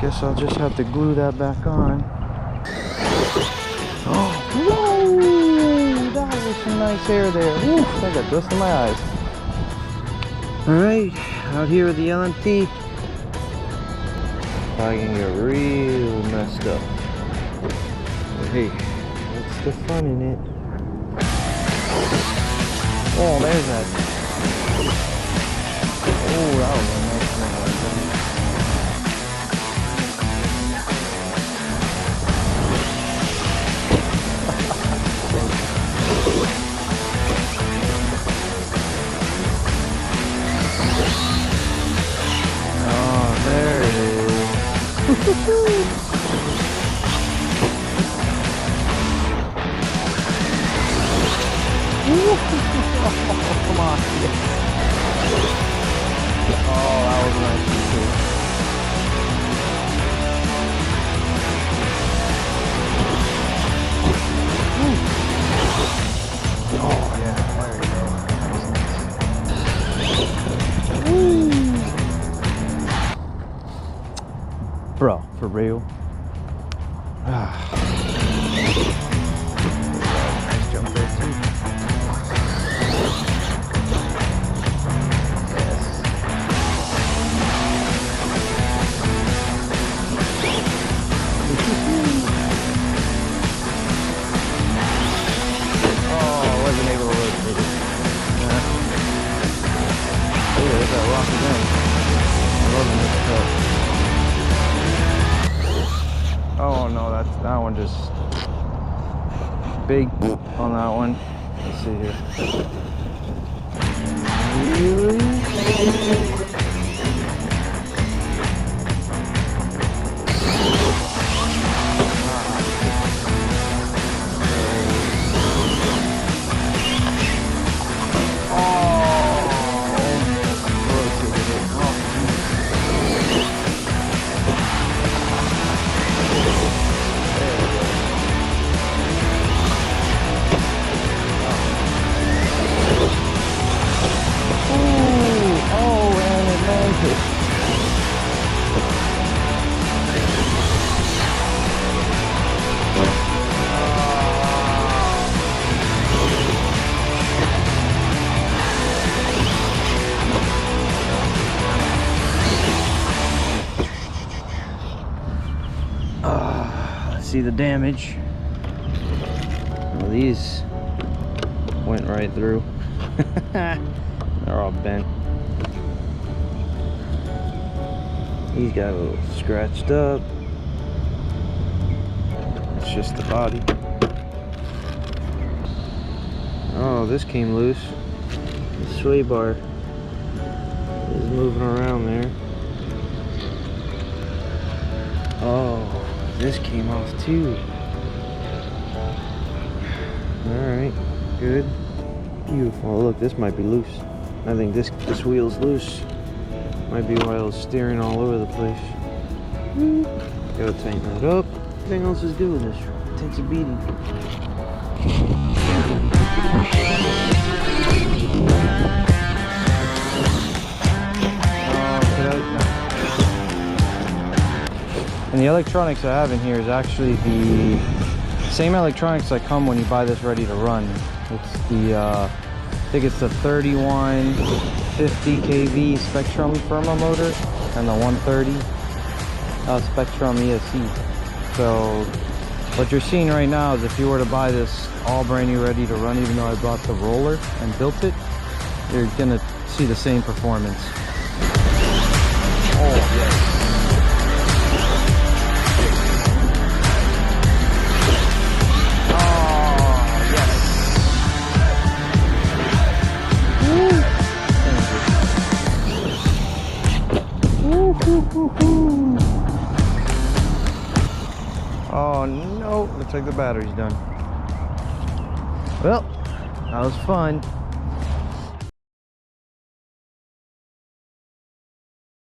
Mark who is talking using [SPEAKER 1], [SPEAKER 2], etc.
[SPEAKER 1] Guess I'll just have to glue that back on. Oh, whoa! That was some nice air there. Woo, I got dust in my eyes. Alright, out here with the LMT. I can get real messed up. But hey, what's the fun in it? Oh, there's that. Oh, that was a nice one right there. Oh, there it is. Oh, come on. Oh, that was nice too. Oh, yeah, there you go. Bro, for real. Nice jump there too. Oh no, that one just big on that one. Let's see here. Really? See the damage. Well, these went right through. They're all bent. He's got a little scratched up. It's just the body. Oh, this came loose. The sway bar is moving around there. Oh, this came off too. Alright, good. Beautiful. Oh, look, this might be loose. I think this wheel's loose. Might be why I was steering all over the place. Gotta tighten that up. Everything else is good with this. It takes a beating. And the electronics I have in here is actually the same electronics that come when you buy this ready to run. It's the, I think it's the 3150 kV Spectrum Firma motor and the 130 Spectrum ESC. So what you're seeing right now is if you were to buy this all brand new ready to run, even though I bought the roller and built it, you're gonna see the same performance. Oh yes. Oh no, looks like the battery's done. Well, that was fun.